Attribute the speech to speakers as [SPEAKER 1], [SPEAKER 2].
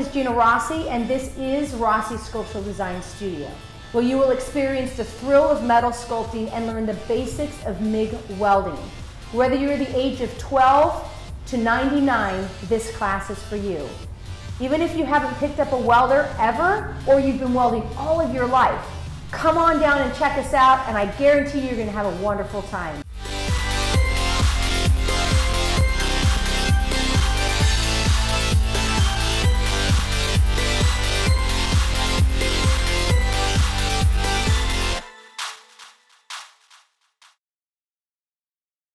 [SPEAKER 1] is Gina Rossi, and this is Rossi Sculptural Design Studio, where you will experience the thrill of metal sculpting and learn the basics of MIG welding. Whether you're the age of 12 to 99, this class is for you. Even if you haven't picked up a welder ever, or you've been welding all of your life, come on down and check us out, and I guarantee you're going to have a wonderful time.